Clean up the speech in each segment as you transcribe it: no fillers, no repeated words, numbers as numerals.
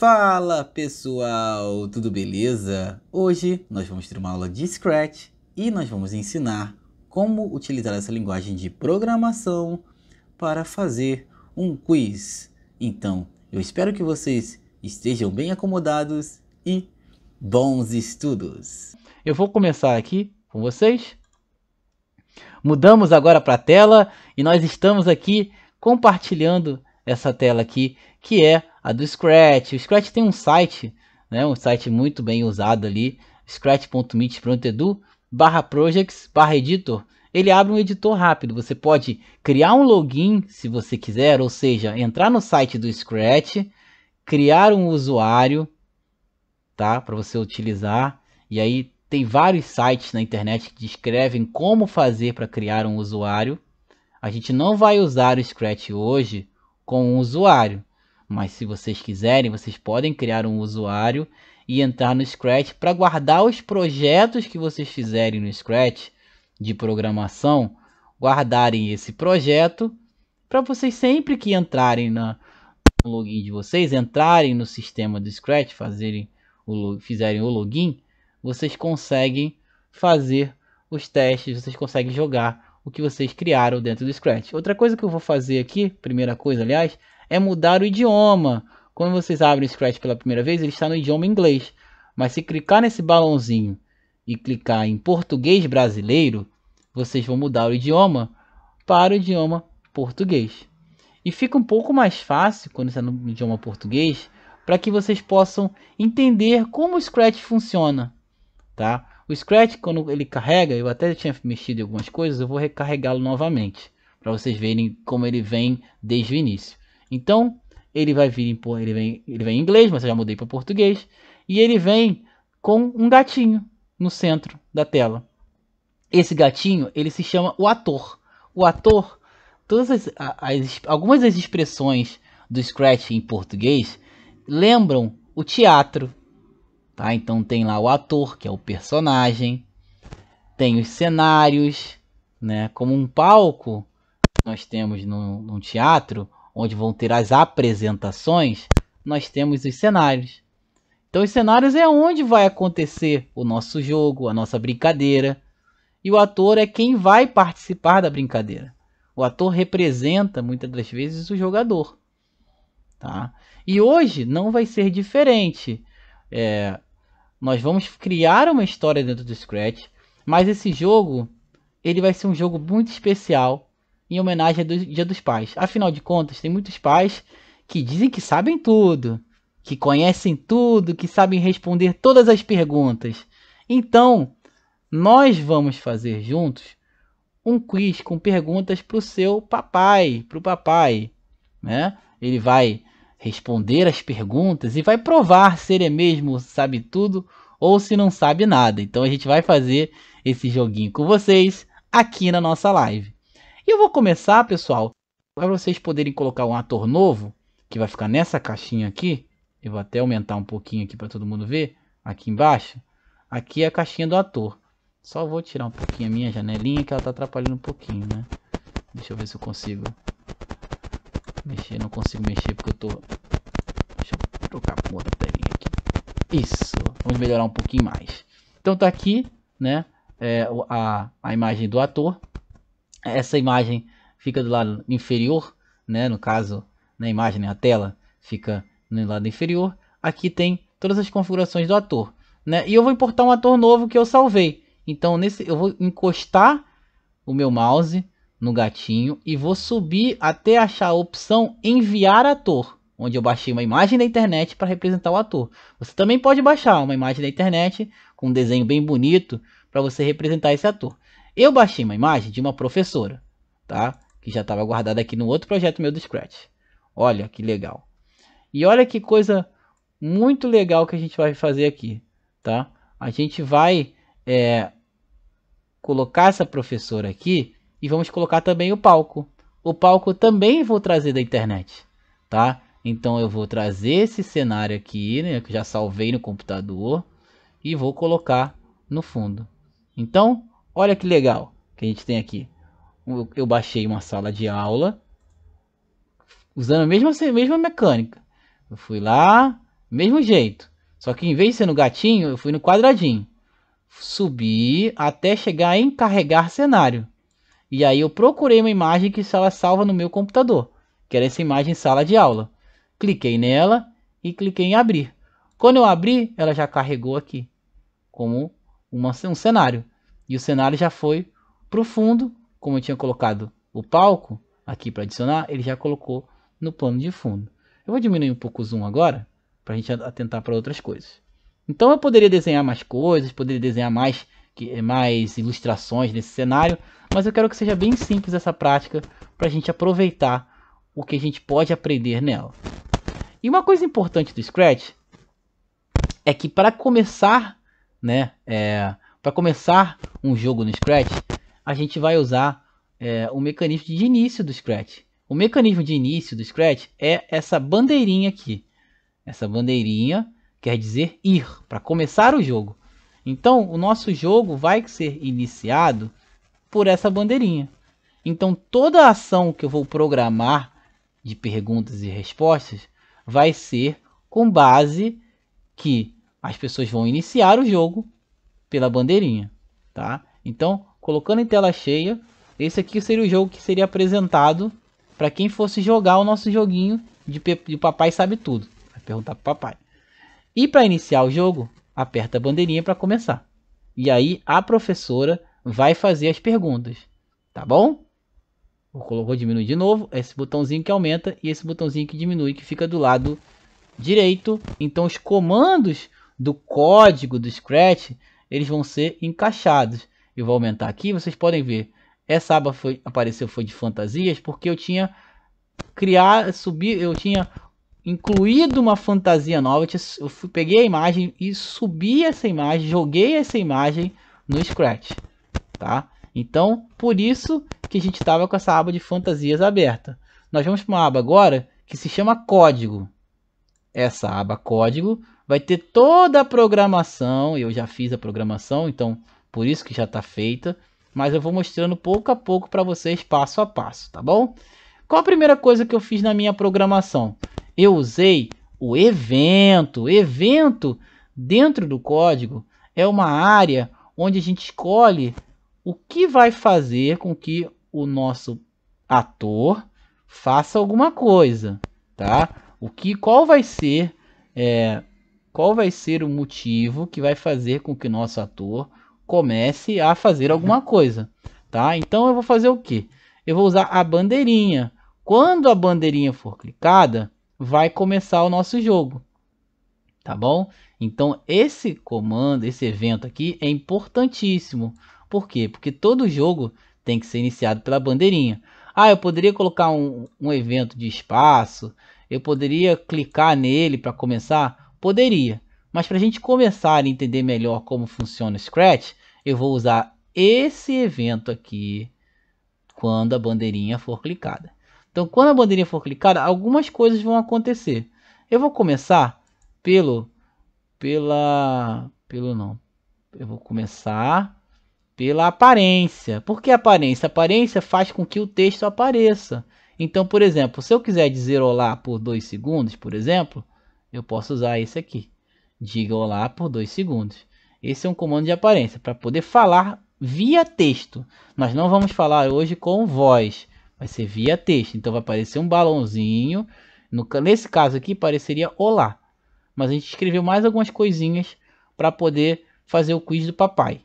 Fala pessoal, tudo beleza? Hoje nós vamos ter uma aula de Scratch e nós vamos ensinar como utilizar essa linguagem de programação para fazer um quiz. Então, eu espero que vocês estejam bem acomodados e bons estudos! Eu vou começar aqui com vocês. Mudamos agora para a tela e nós estamos aqui compartilhando essa tela aqui, que é a do Scratch. O Scratch tem um site, né, um site muito bem usado ali, scratch.meet.edu/projects/editor. Ele abre um editor rápido, você pode criar um login se você quiser, ou seja, entrar no site do Scratch, criar um usuário, tá, para você utilizar, e aí tem vários sites na internet que descrevem como fazer para criar um usuário. A gente não vai usar o Scratch hoje com um usuário, mas se vocês quiserem, vocês podem criar um usuário e entrar no Scratch para guardar os projetos que vocês fizerem no Scratch de programação, guardarem esse projeto para vocês sempre que entrarem no login de vocês, entrarem no sistema do Scratch, fizerem o login, vocês conseguem fazer os testes, vocês conseguem jogar o que vocês criaram dentro do Scratch. Outra coisa que eu vou fazer aqui, primeira coisa aliás, é mudar o idioma. Quando vocês abrem o Scratch pela primeira vez, ele está no idioma inglês. Mas se clicar nesse balãozinho e clicar em português brasileiro, vocês vão mudar o idioma para o idioma português. E fica um pouco mais fácil quando está no idioma português, para que vocês possam entender como o Scratch funciona, tá? O Scratch, quando ele carrega, eu até tinha mexido em algumas coisas, eu vou recarregá-lo novamente, para vocês verem como ele vem desde o início. Então, ele vai vir ele vem em inglês, mas eu já mudei para português, e ele vem com um gatinho no centro da tela. Esse gatinho, ele se chama o ator. O ator, algumas das expressões do Scratch em português lembram o teatro. Tá? Então tem lá o ator, que é o personagem, tem os cenários, né? Como um palco nós temos num teatro, onde vão ter as apresentações, nós temos os cenários. Então os cenários é onde vai acontecer o nosso jogo, a nossa brincadeira, e o ator é quem vai participar da brincadeira. O ator representa muitas das vezes o jogador. Tá? E hoje não vai ser diferente. Nós vamos criar uma história dentro do Scratch, mas esse jogo ele vai ser um jogo muito especial em homenagem ao Dia dos Pais. Afinal de contas, tem muitos pais que dizem que sabem tudo, que conhecem tudo, que sabem responder todas as perguntas. Então, nós vamos fazer juntos um quiz com perguntas para o seu papai, para o papai, né? Ele vai responder as perguntas e vai provar se ele mesmo sabe tudo ou se não sabe nada. Então a gente vai fazer esse joguinho com vocês aqui na nossa live. E eu vou começar, pessoal, para vocês poderem colocar um ator novo, que vai ficar nessa caixinha aqui. Eu vou até aumentar um pouquinho aqui para todo mundo ver, aqui embaixo. Aqui é a caixinha do ator. Só vou tirar um pouquinho a minha janelinha, que ela está atrapalhando um pouquinho, né? Deixa eu ver se eu consigo mexer. Não consigo mexer porque eu tô... Deixa eu trocar para outra telinha aqui. Isso, vamos melhorar um pouquinho mais. Então tá aqui, né, a imagem do ator. Essa imagem fica do lado inferior, né, no caso, na imagem, a tela fica no lado inferior. Aqui tem todas as configurações do ator, né, e eu vou importar um ator novo que eu salvei. Então eu vou encostar o meu mouse no gatinho e vou subir até achar a opção enviar ator, onde eu baixei uma imagem da internet para representar o ator. Você também pode baixar uma imagem da internet com um desenho bem bonito para você representar esse ator. Eu baixei uma imagem de uma professora, tá? Que já estava guardada aqui no outro projeto meu do Scratch. Olha que legal. E olha que coisa muito legal que a gente vai fazer aqui, tá? A gente vai colocar essa professora aqui e vamos colocar também o palco. O palco também vou trazer da internet, tá? Então eu vou trazer esse cenário aqui, né, que já salvei no computador, e vou colocar no fundo. Então, olha que legal que a gente tem aqui. Eu baixei uma sala de aula usando a mesma mecânica. Eu fui lá, Mesmo jeito. Só que em vez de ser no gatinho, eu fui no quadradinho. Subi até chegar em carregar cenário. E aí eu procurei uma imagem que estava salva no meu computador, que era essa imagem sala de aula. Cliquei nela e cliquei em abrir. Quando eu abri, ela já carregou aqui, como um cenário. E o cenário já foi para o fundo, como eu tinha colocado o palco aqui para adicionar, ele já colocou no plano de fundo. Eu vou diminuir um pouco o zoom agora, para a gente atentar para outras coisas. Então eu poderia desenhar mais coisas, poderia desenhar mais ilustrações nesse cenário, mas eu quero que seja bem simples essa prática para a gente aproveitar o que a gente pode aprender nela. E uma coisa importante do Scratch é que para começar, para começar um jogo no Scratch, a gente vai usar o mecanismo de início do Scratch. O mecanismo de início do Scratch é essa bandeirinha aqui. Essa bandeirinha quer dizer ir, para começar o jogo. Então, o nosso jogo vai ser iniciado por essa bandeirinha. Então, toda a ação que eu vou programar de perguntas e respostas vai ser com base que as pessoas vão iniciar o jogo pela bandeirinha, tá? Então, colocando em tela cheia, esse aqui seria o jogo que seria apresentado para quem fosse jogar o nosso joguinho de Papai Sabe Tudo. Vai perguntar para papai. E para iniciar o jogo, aperta a bandeirinha para começar. E aí a professora vai fazer as perguntas, tá bom? Vou diminuir de novo, esse botãozinho que aumenta e esse botãozinho que diminui, que fica do lado direito. Então os comandos do código do Scratch, eles vão ser encaixados. Eu vou aumentar aqui, vocês podem ver. Essa aba apareceu de fantasias, porque eu tinha incluído uma fantasia nova. Peguei a imagem e subi essa imagem, joguei essa imagem no Scratch, tá? Então, por isso que a gente estava com essa aba de fantasias aberta. Nós vamos para uma aba agora que se chama código. Essa aba código vai ter toda a programação. Eu já fiz a programação, então por isso que já está feita. Mas eu vou mostrando pouco a pouco para vocês, passo a passo, tá bom? Qual a primeira coisa que eu fiz na minha programação? Eu usei o evento. Evento dentro do código é uma área onde a gente escolhe o que vai fazer com que o nosso ator faça alguma coisa, tá? Qual vai ser o motivo que vai fazer com que o nosso ator comece a fazer alguma coisa, tá? Então eu vou fazer o que? Eu vou usar a bandeirinha. Quando a bandeirinha for clicada, vai começar o nosso jogo, tá bom? Então esse comando, esse evento aqui é importantíssimo. Por quê? Porque todo jogo tem que ser iniciado pela bandeirinha. Eu poderia colocar um evento de espaço, eu poderia clicar nele para começar? Poderia. Mas para a gente começar a entender melhor como funciona o Scratch, eu vou usar esse evento aqui quando a bandeirinha for clicada. Então, quando a bandeirinha for clicada, algumas coisas vão acontecer. Eu vou começar eu vou começar pela aparência. Por que aparência? A aparência faz com que o texto apareça. Então, por exemplo, se eu quiser dizer olá por 2 segundos, por exemplo, eu posso usar esse aqui. Diga olá por 2 segundos. Esse é um comando de aparência, para poder falar via texto. Nós não vamos falar hoje com voz, vai ser via texto. Então vai aparecer um balãozinho. Nesse caso aqui pareceria olá. Mas a gente escreveu mais algumas coisinhas para poder fazer o quiz do papai.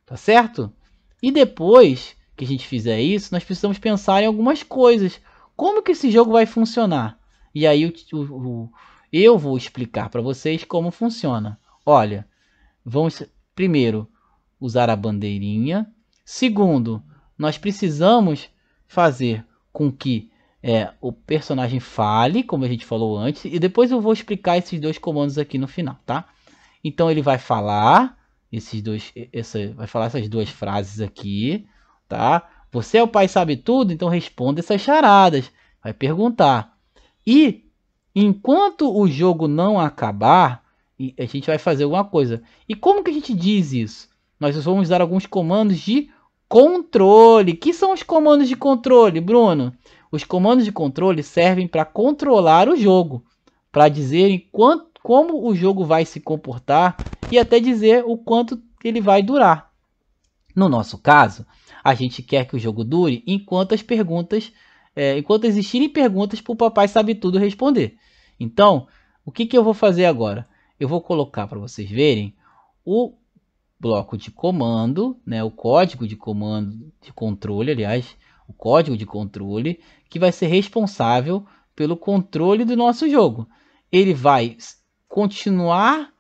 Tá certo? E depois que a gente fizer isso, nós precisamos pensar em algumas coisas. Como que esse jogo vai funcionar? E aí eu vou explicar para vocês como funciona. Olha, vamos primeiro usar a bandeirinha. Segundo, nós precisamos fazer com que o personagem fale, como a gente falou antes. E depois eu vou explicar esses dois comandos aqui no final, tá? Então ele vai falar vai falar essas duas frases aqui, tá? Você é o pai sabe tudo, então responda essas charadas. Vai perguntar. E enquanto o jogo não acabar, a gente vai fazer alguma coisa. E como que a gente diz isso? Nós vamos dar alguns comandos de controle. Que são os comandos de controle, Bruno? Os comandos de controle servem para controlar o jogo, para dizer como o jogo vai se comportar e até dizer o quanto ele vai durar. No nosso caso, a gente quer que o jogo dure enquanto enquanto existirem perguntas para o Papai Sabe Tudo responder. Então, o que eu vou fazer agora? Eu vou colocar para vocês verem o bloco de comando, né, o código de comando de controle, aliás, o código de controle que vai ser responsável pelo controle do nosso jogo. Ele vai continuar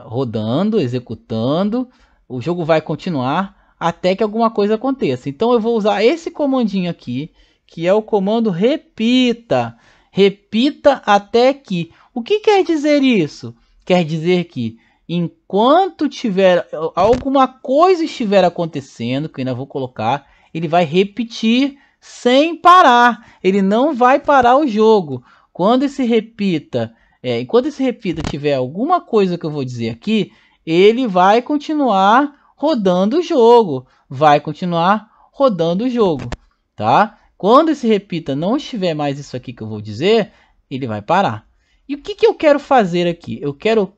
rodando, executando, o jogo vai continuar até que alguma coisa aconteça. Então eu vou usar esse comandinho aqui, que é o comando repita. Repita até que. O que quer dizer isso? Quer dizer que enquanto tiver alguma coisa estiver acontecendo, que eu ainda vou colocar, ele vai repetir sem parar. Ele não vai parar o jogo. Quando esse repita, enquanto esse repita tiver alguma coisa que eu vou dizer aqui, ele vai continuar rodando o jogo. Vai continuar rodando o jogo, tá? Quando esse repita não estiver mais isso aqui que eu vou dizer, ele vai parar. E o que eu quero fazer aqui? Eu quero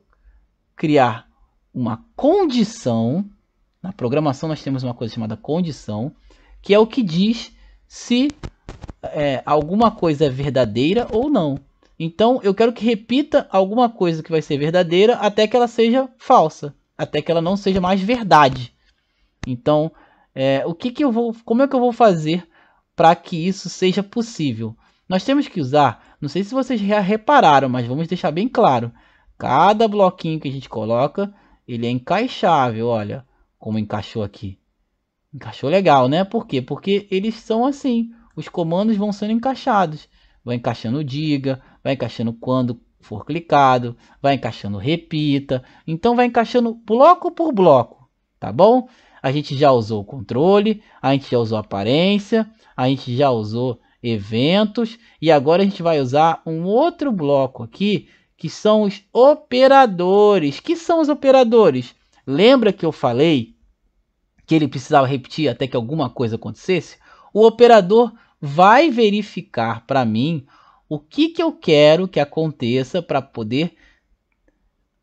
criar uma condição. Na programação nós temos uma coisa chamada condição, que é o que diz se alguma coisa é verdadeira ou não. Então eu quero que repita alguma coisa que vai ser verdadeira até que ela seja falsa, até que ela não seja mais verdade. Então, como é que eu vou fazer para que isso seja possível? Nós temos que usar, não sei se vocês já repararam, mas vamos deixar bem claro. Cada bloquinho que a gente coloca, ele é encaixável. Olha como encaixou aqui. Encaixou legal, né? Por quê? Porque eles são assim. Os comandos vão sendo encaixados. Vai encaixando o diga, vai encaixando quando for clicado, vai encaixando repita. Então vai encaixando bloco por bloco, tá bom? A gente já usou o controle, a gente já usou a aparência, a gente já usou eventos e agora a gente vai usar um outro bloco aqui que são os operadores. Que são os operadores? Lembra que eu falei que ele precisava repetir até que alguma coisa acontecesse? O operador vai verificar para mim o que eu quero que aconteça para poder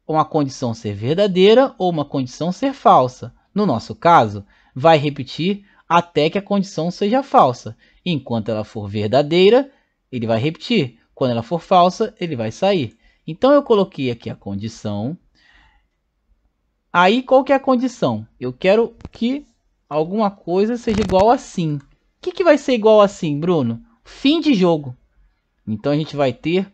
uma condição ser verdadeira ou uma condição ser falsa. No nosso caso, vai repetir até que a condição seja falsa. Enquanto ela for verdadeira, ele vai repetir. Quando ela for falsa, ele vai sair. Então eu coloquei aqui a condição. Aí qual que é a condição? Eu quero que alguma coisa seja igual assim. O que vai ser igual assim, Bruno? Fim de jogo. Então a gente vai ter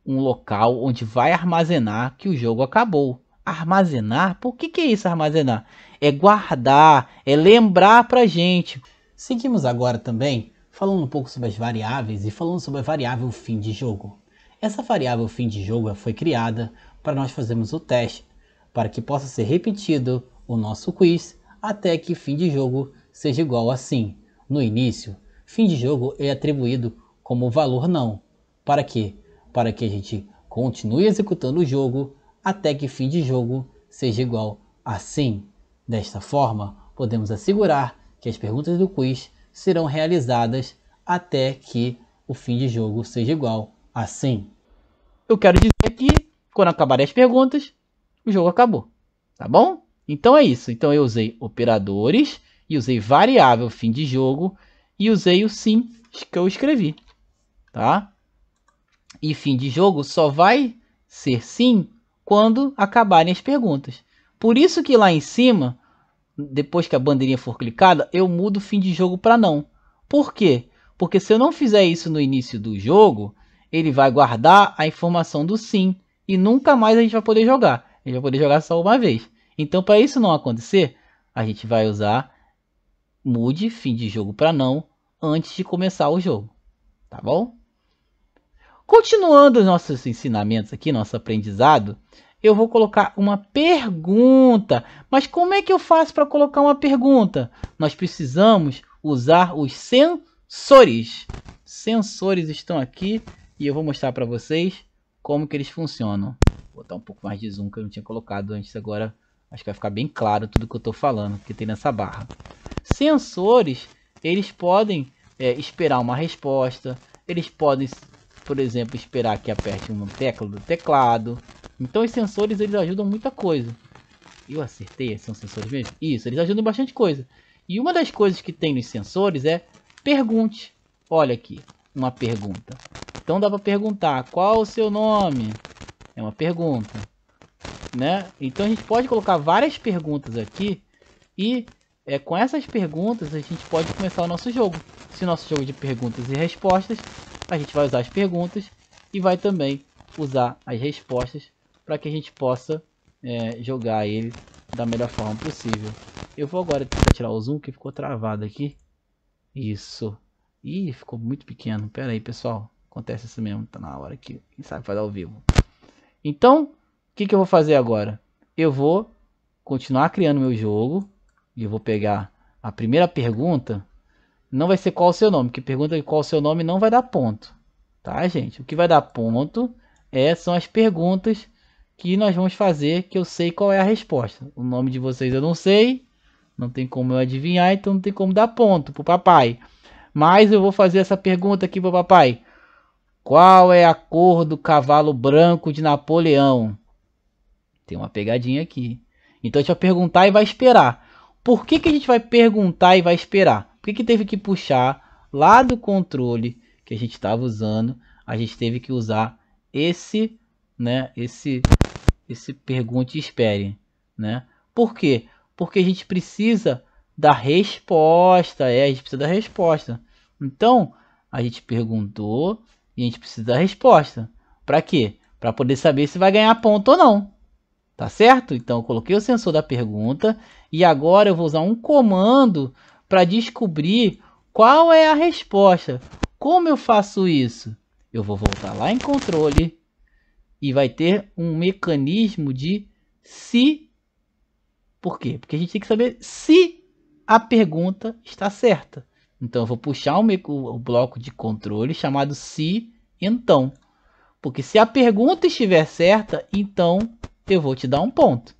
um local onde vai armazenar que o jogo acabou. Armazenar? Por que é isso armazenar? É guardar, é lembrar pra gente. Seguimos agora também falando um pouco sobre as variáveis e falando sobre a variável fim de jogo. Essa variável fim de jogo foi criada para nós fazermos o teste, para que possa ser repetido o nosso quiz até que fim de jogo seja igual assim. No início, fim de jogo é atribuído como valor não. Para quê? Para que a gente continue executando o jogo até que fim de jogo seja igual assim. Desta forma, podemos assegurar que as perguntas do quiz serão realizadas até que o fim de jogo seja igual assim. Eu quero dizer que quando acabarem as perguntas, o jogo acabou, tá bom? Então é isso. Então eu usei operadores e usei variável fim de jogo e usei o sim que eu escrevi, tá? E fim de jogo só vai ser sim quando acabarem as perguntas. Por isso que lá em cima, depois que a bandeirinha for clicada, eu mudo o fim de jogo para não. Por quê? Porque se eu não fizer isso no início do jogo, ele vai guardar a informação do sim e nunca mais a gente vai poder jogar. A gente vai poder jogar só uma vez. Então, para isso não acontecer, a gente vai usar mude fim de jogo para não antes de começar o jogo, tá bom? Continuando os nossos ensinamentos aqui, nosso aprendizado, eu vou colocar uma pergunta. Mas como é que eu faço para colocar uma pergunta? Nós precisamos usar os sensores. Sensores estão aqui e eu vou mostrar para vocês como que eles funcionam. Vou botar um pouco mais de zoom que eu não tinha colocado antes, agora acho que vai ficar bem claro tudo que eu estou falando, que tem nessa barra. Sensores, eles podem esperar uma resposta, eles podem por exemplo, esperar que aperte uma tecla do teclado. Então os sensores eles ajudam muita coisa. Eu acertei, são sensores mesmo? Isso, eles ajudam bastante coisa. E uma das coisas que tem nos sensores é pergunte. Olha aqui, uma pergunta. Então dá para perguntar, qual o seu nome? É uma pergunta, né? Então a gente pode colocar várias perguntas aqui e com essas perguntas a gente pode começar o nosso jogo. Se o nosso jogo é de perguntas e respostas, a gente vai usar as perguntas e vai também usar as respostas para que a gente possa jogar ele da melhor forma possível. Eu vou agora tentar tirar o zoom que ficou travado aqui. Isso. Ih, ficou muito pequeno. Pera aí, pessoal. Acontece isso mesmo. Tá na hora que quem sabe fazer ao vivo. Então, o que eu vou fazer agora? Eu vou continuar criando meu jogo. E eu vou pegar a primeira pergunta. Não vai ser qual o seu nome. Porque pergunta de qual o seu nome não vai dar ponto. Tá, gente? O que vai dar ponto são as perguntas que nós vamos fazer, que eu sei qual é a resposta. O nome de vocês eu não sei. Não tem como eu adivinhar, então não tem como dar ponto pro papai. Mas eu vou fazer essa pergunta aqui pro papai. Qual é a cor do cavalo branco de Napoleão? Tem uma pegadinha aqui. Então a gente vai perguntar e vai esperar. Por que a gente vai perguntar e vai esperar? Por que teve que puxar lá do controle que a gente estava usando? A gente teve que usar esse pergunte e espere, né? Por quê? Porque a gente precisa da resposta, a gente precisa da resposta. Então, a gente perguntou e a gente precisa da resposta. Para quê? Para poder saber se vai ganhar ponto ou não. Tá certo? Então, eu coloquei o sensor da pergunta e agora eu vou usar um comando para descobrir qual é a resposta. Como eu faço isso? Eu vou voltar lá em controle e vai ter um mecanismo de se. Por quê? Porque a gente tem que saber se a pergunta está certa. Então eu vou puxar o bloco de controle chamado se então. Porque se a pergunta estiver certa, então eu vou te dar um ponto.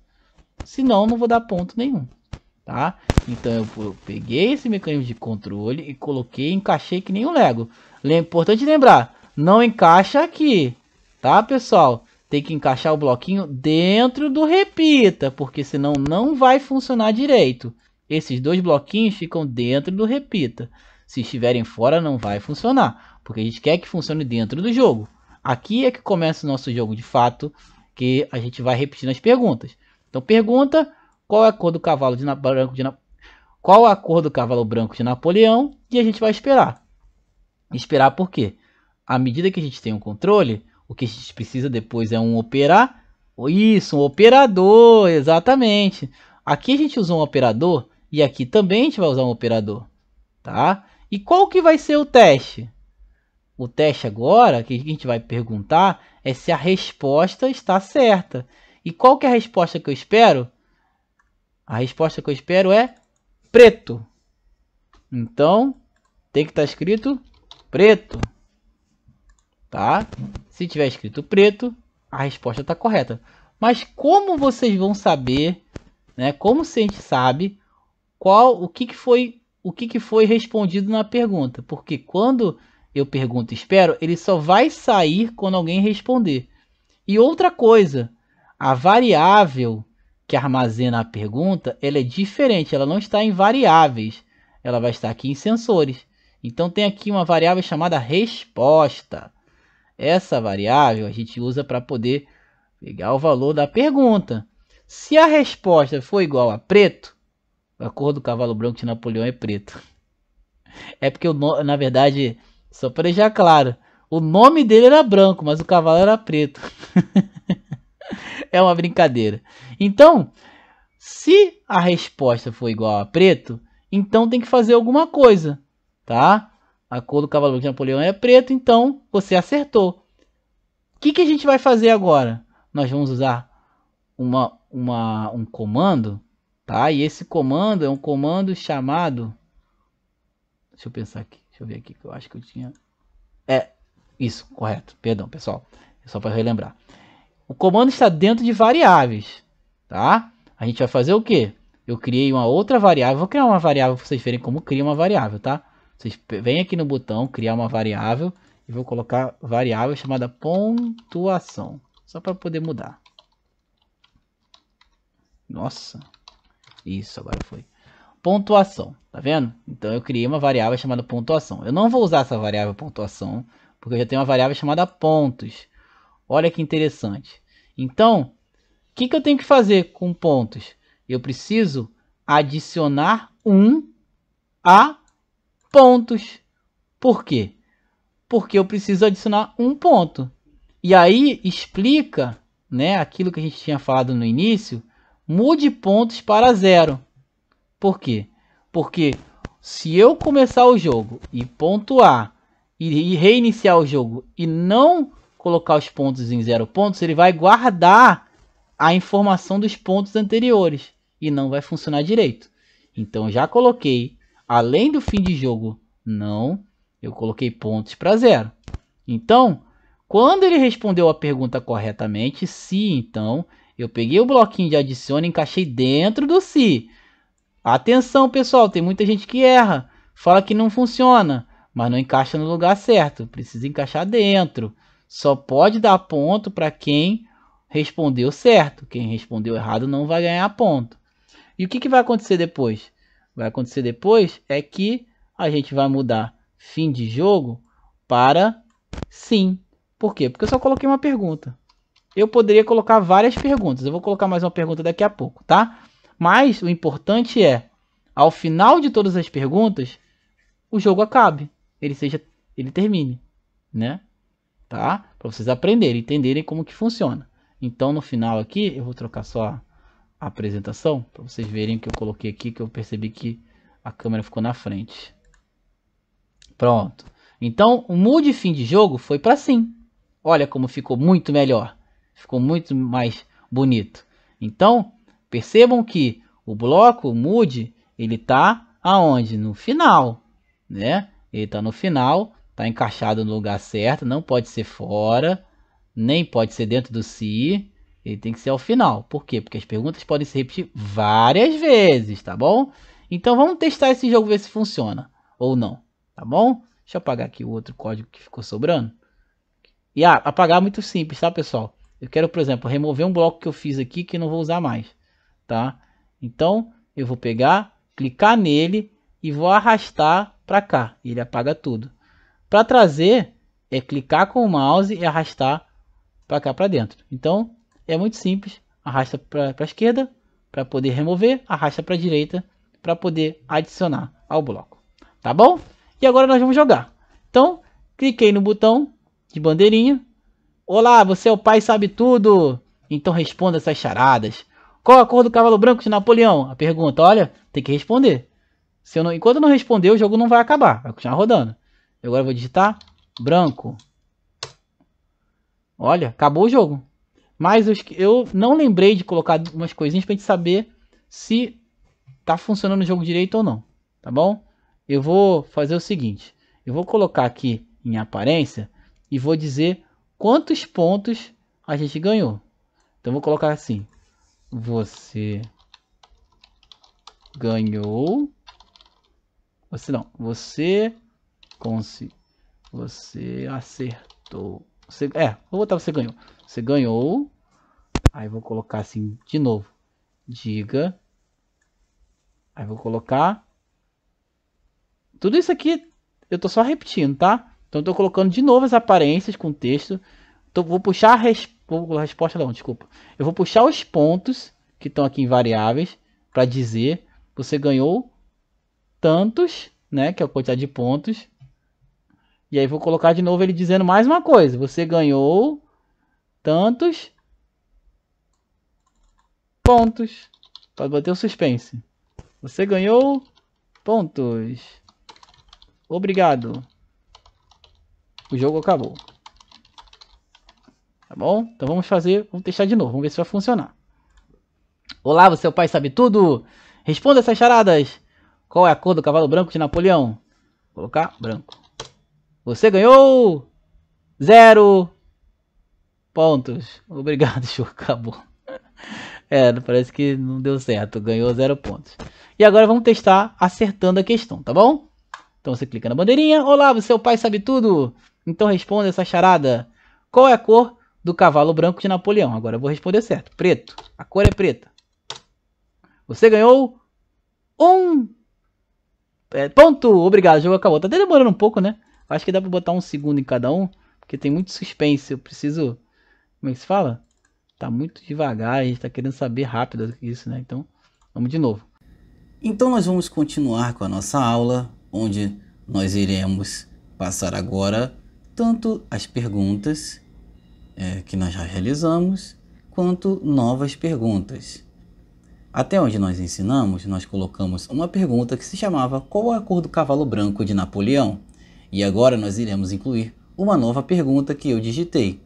Senão não vou dar ponto nenhum. Tá? Então eu peguei esse mecanismo de controle e coloquei, encaixei que nem um Lego. Importante lembrar, não encaixa aqui. Tá, pessoal? Tem que encaixar o bloquinho dentro do repita, porque senão não vai funcionar direito. Esses dois bloquinhos ficam dentro do repita. Se estiverem fora não vai funcionar, porque a gente quer que funcione dentro do jogo. Aqui é que começa o nosso jogo de fato, que a gente vai repetindo as perguntas. Então pergunta, qual é a cor do cavalo qual a cor do cavalo branco de Napoleão? E a gente vai esperar. Esperar por quê? À medida que a gente tem um controle, o que a gente precisa depois é um um operador, exatamente. Aqui a gente usou um operador e aqui também a gente vai usar um operador, tá? E qual que vai ser o teste? O teste agora, que a gente vai perguntar, é se a resposta está certa. E qual que é a resposta que eu espero? A resposta que eu espero é preto. Então, tem que estar escrito preto. Tá? Se tiver escrito preto, a resposta está correta. Mas como vocês vão saber, né? Como se a gente sabe o que foi respondido na pergunta? Porque quando eu pergunto e espero, ele só vai sair quando alguém responder. E outra coisa, a variável que armazena a pergunta, ela é diferente, ela não está em variáveis, ela vai estar aqui em sensores. Então tem aqui uma variável chamada resposta. Essa variável a gente usa para poder pegar o valor da pergunta. Se a resposta for igual a preto, a cor do cavalo branco de Napoleão é preto. É porque, na verdade, só para deixar claro, o nome dele era branco, mas o cavalo era preto. É uma brincadeira. Então, se a resposta for igual a preto, então tem que fazer alguma coisa, tá? A cor do cavalo de Napoleão é preto, então você acertou. O que a gente vai fazer agora? Nós vamos usar um comando, tá? E esse comando é um comando chamado... Deixa eu pensar aqui, deixa eu ver aqui que eu acho que eu tinha... Isso, correto. Perdão, pessoal. É só para relembrar. O comando está dentro de variáveis, tá? A gente vai fazer o quê? Eu criei uma outra variável. Vou criar uma variável para vocês verem como cria uma variável, tá? Vocês vêm aqui no botão criar uma variável e vou colocar variável chamada pontuação, só para poder mudar. Nossa, isso agora foi. Pontuação, tá vendo? Então eu criei uma variável chamada pontuação. Eu não vou usar essa variável pontuação, porque eu já tenho uma variável chamada pontos. Olha que interessante. Então, o que eu tenho que fazer com pontos? Eu preciso adicionar 1 a pontos. Por quê? Porque eu preciso adicionar um ponto. E aí explica, né, aquilo que a gente tinha falado no início, mude pontos para 0. Por quê? Porque se eu começar o jogo e pontuar e reiniciar o jogo e não colocar os pontos em 0 pontos, ele vai guardar a informação dos pontos anteriores e não vai funcionar direito. Então já coloquei, além do fim de jogo, não, eu coloquei pontos para 0. Então, quando ele respondeu a pergunta corretamente, se, então, eu peguei o bloquinho de adicione e encaixei dentro do se. Atenção, pessoal, tem muita gente que erra, fala que não funciona, mas não encaixa no lugar certo, precisa encaixar dentro. Só pode dar ponto para quem respondeu certo, quem respondeu errado não vai ganhar ponto. E o que vai acontecer depois? Vai acontecer depois é que a gente vai mudar fim de jogo para sim. Por quê? Porque eu só coloquei uma pergunta. Eu poderia colocar várias perguntas, eu vou colocar mais uma pergunta daqui a pouco, tá? Mas o importante é, ao final de todas as perguntas, o jogo acabe, ele termine, né? Tá? Para vocês aprenderem, entenderem como que funciona. Então no final aqui, eu vou trocar só a apresentação, para vocês verem que eu coloquei aqui, que eu percebi que a câmera ficou na frente. Pronto. Então o mude fim de jogo foi para sim. Olha como ficou muito melhor. Ficou muito mais bonito. Então, percebam que o bloco, o mude, ele tá aonde? No final, né? Ele tá no final, tá encaixado no lugar certo, não pode ser fora, nem pode ser dentro do se, ele tem que ser ao final. Por quê? Porque as perguntas podem se repetir várias vezes, tá bom? Então vamos testar esse jogo, ver se funciona ou não, tá bom? Deixa eu apagar aqui o outro código que ficou sobrando. E apagar é muito simples, tá, pessoal? Eu quero, por exemplo, remover um bloco que eu fiz aqui que não vou usar mais, tá? Então, eu vou pegar, clicar nele e vou arrastar para cá. E ele apaga tudo. Para trazer, é clicar com o mouse e arrastar para cá, para dentro. Então, é muito simples. Arrasta para a esquerda para poder remover, arrasta para a direita para poder adicionar ao bloco. Tá bom? E agora nós vamos jogar. Então, cliquei no botão de bandeirinha. Olá, você é o pai sabe tudo. Então responda essas charadas. Qual a cor do cavalo branco de Napoleão? A pergunta, olha, tem que responder. Se eu não, enquanto eu não responder, o jogo não vai acabar. Vai continuar rodando. Eu agora vou digitar branco. Olha, acabou o jogo. Mas eu não lembrei de colocar umas coisinhas para a gente saber se tá funcionando o jogo direito ou não. Tá bom? Eu vou fazer o seguinte. Eu vou colocar aqui em aparência e vou dizer quantos pontos a gente ganhou. Então vou colocar assim. Você ganhou. Você acertou. Vou botar você ganhou. Você ganhou. Aí vou colocar assim de novo. Diga. Aí vou colocar. Tudo isso aqui eu tô só repetindo, tá? Então eu tô colocando de novo as aparências com texto. Então vou puxar a resposta não, desculpa. Eu vou puxar os pontos que estão aqui em variáveis para dizer você ganhou tantos, né, que é a quantidade de pontos. E aí vou colocar de novo ele dizendo mais uma coisa. Você ganhou tantos pontos. Pode bater o suspense. Você ganhou pontos. Obrigado. O jogo acabou. Tá bom? Então vamos testar de novo. Vamos ver se vai funcionar. Olá, você é o pai sabe tudo? Responda essas charadas. Qual é a cor do cavalo branco de Napoleão? Vou colocar branco. Você ganhou 0 pontos. Obrigado, show. Acabou. Parece que não deu certo. Ganhou 0 pontos. E agora vamos testar acertando a questão, tá bom? Então você clica na bandeirinha. Olá, você é o pai sabe tudo? Então responda essa charada. Qual é a cor do cavalo branco de Napoleão? Agora eu vou responder certo. Preto. A cor é preta. Você ganhou um ponto. Obrigado, o jogo acabou. Tá até demorando um pouco, né? Acho que dá pra botar um segundo em cada um, porque tem muito suspense. Eu preciso... Como é que se fala? Tá muito devagar, a gente tá querendo saber rápido isso, né? Então, vamos de novo. Então nós vamos continuar com a nossa aula, onde nós iremos passar agora tanto as perguntas que nós já realizamos, quanto novas perguntas. Até onde nós ensinamos, nós colocamos uma pergunta que se chamava qual é a cor do cavalo branco de Napoleão? E agora nós iremos incluir uma nova pergunta que eu digitei.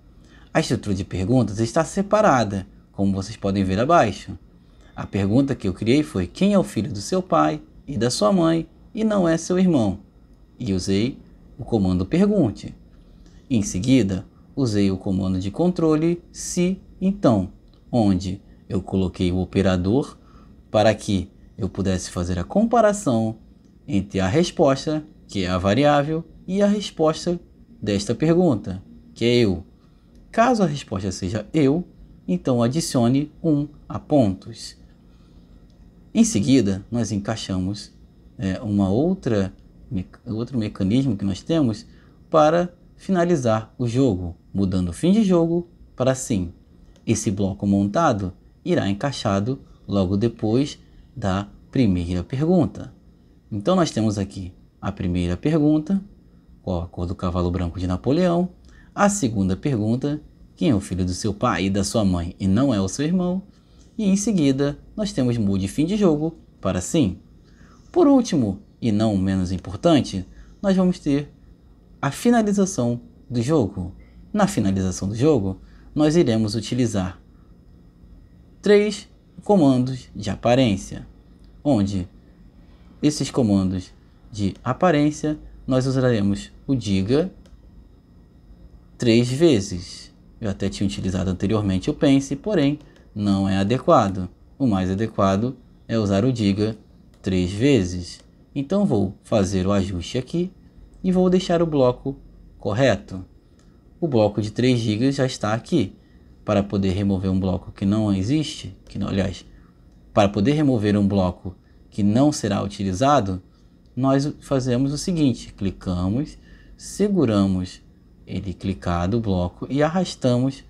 A estrutura de perguntas está separada, como vocês podem ver abaixo. A pergunta que eu criei foi quem é o filho do seu pai e da sua mãe e não é seu irmão? E usei o comando pergunte. Em seguida, usei o comando de controle se então, onde eu coloquei o operador para que eu pudesse fazer a comparação entre a resposta, que é a variável, e a resposta desta pergunta, que é eu. Caso a resposta seja eu, então adicione 1 a pontos. Em seguida, nós encaixamos outro mecanismo que nós temos para finalizar o jogo, mudando o fim de jogo para sim. Esse bloco montado irá encaixado logo depois da primeira pergunta. Então nós temos aqui a primeira pergunta, qual a cor do cavalo branco de Napoleão? A segunda pergunta, quem é o filho do seu pai e da sua mãe e não é o seu irmão? E em seguida nós temos mude fim de jogo para sim. Por último, e não menos importante, nós vamos ter a finalização do jogo. Na finalização do jogo, nós iremos utilizar 3 comandos de aparência, onde esses comandos de aparência nós usaremos o diga 3 vezes. Eu até tinha utilizado anteriormente o pense, porém não é adequado. O mais adequado é usar o diga 3 vezes. Então vou fazer o ajuste aqui e vou deixar o bloco correto. O bloco de 3 GB já está aqui. Para poder remover um bloco que não existe, para poder remover um bloco que não será utilizado, nós fazemos o seguinte, clicamos, seguramos ele clicado, o bloco, e arrastamos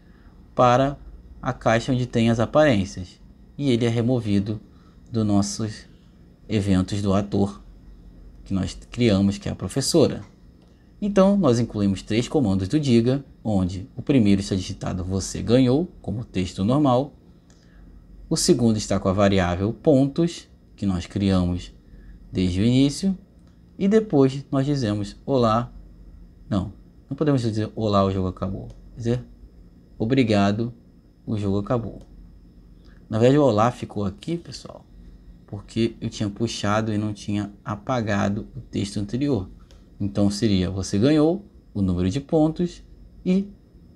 para a caixa onde tem as aparências. E ele é removido dos nossos eventos do ator que nós criamos, que é a professora. Então, nós incluímos 3 comandos do diga, onde o primeiro está digitado você ganhou, como texto normal. O segundo está com a variável pontos, que nós criamos desde o início. E depois nós dizemos olá. Não podemos dizer olá, o jogo acabou. Dizer obrigado, o jogo acabou. Na verdade, o olá ficou aqui, pessoal, porque eu tinha puxado e não tinha apagado o texto anterior. Então seria você ganhou o número de pontos e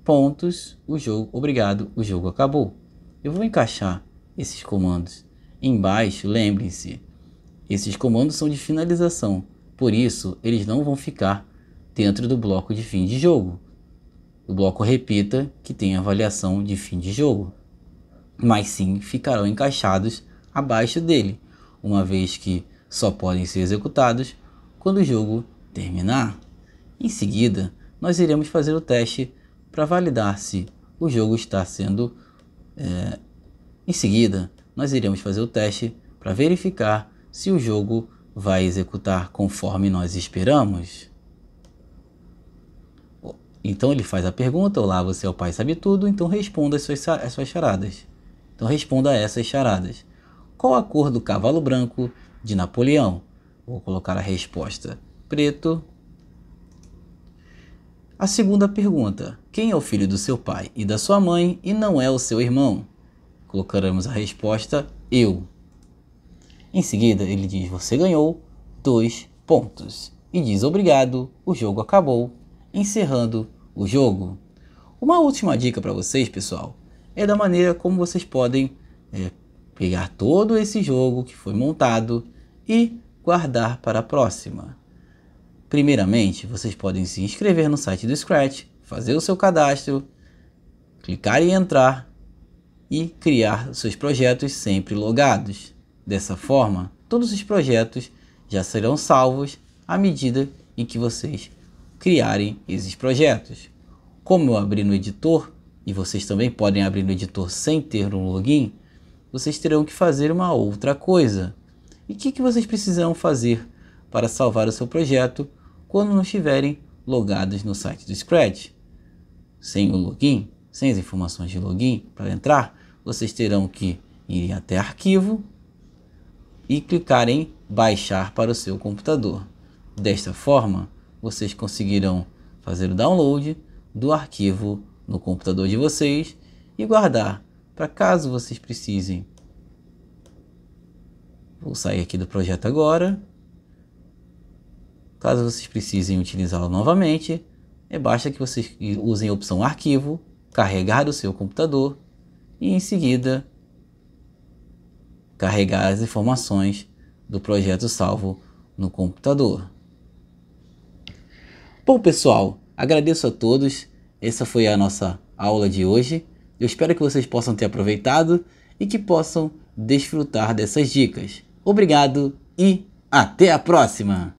pontos, o jogo, obrigado, o jogo acabou. Eu vou encaixar esses comandos embaixo. Lembrem-se, esses comandos são de finalização, por isso eles não vão ficar dentro do bloco de fim de jogo. O bloco repita que tem avaliação de fim de jogo, mas sim ficarão encaixados abaixo dele, uma vez que só podem ser executados quando o jogo terminar. Em seguida, nós iremos fazer o teste para validar se o jogo está sendo... Em seguida, nós iremos fazer o teste para verificar se o jogo vai executar conforme nós esperamos. Então ele faz a pergunta, olá, você é o pai sabe tudo, então responda as suas charadas. Então responda a essas charadas. Qual a cor do cavalo branco de Napoleão? Vou colocar a resposta preto. A segunda pergunta, quem é o filho do seu pai e da sua mãe e não é o seu irmão? Colocaremos a resposta eu. Em seguida ele diz você ganhou 2 pontos e diz obrigado, o jogo acabou, encerrando o jogo. Uma última dica para vocês, pessoal, é da maneira como vocês podem pegar todo esse jogo que foi montado e guardar para a próxima. Primeiramente, vocês podem se inscrever no site do Scratch, fazer o seu cadastro, clicar em entrar e criar seus projetos sempre logados. Dessa forma, todos os projetos já serão salvos à medida em que vocês criarem esses projetos. Como eu abri no editor, e vocês também podem abrir no editor sem ter um login, vocês terão que fazer uma outra coisa. E o que vocês precisam fazer para salvar o seu projeto quando não estiverem logados no site do Scratch? Sem o login, sem as informações de login para entrar, vocês terão que ir até arquivo e clicar em baixar para o seu computador. Desta forma, vocês conseguirão fazer o download do arquivo no computador de vocês e guardar para caso vocês precisem. Vou sair aqui do projeto agora. Caso vocês precisem utilizá-lo novamente, basta que vocês usem a opção arquivo, carregar do seu computador e em seguida carregar as informações do projeto salvo no computador. Bom pessoal, agradeço a todos. Essa foi a nossa aula de hoje. Eu espero que vocês possam ter aproveitado e que possam desfrutar dessas dicas. Obrigado e até a próxima!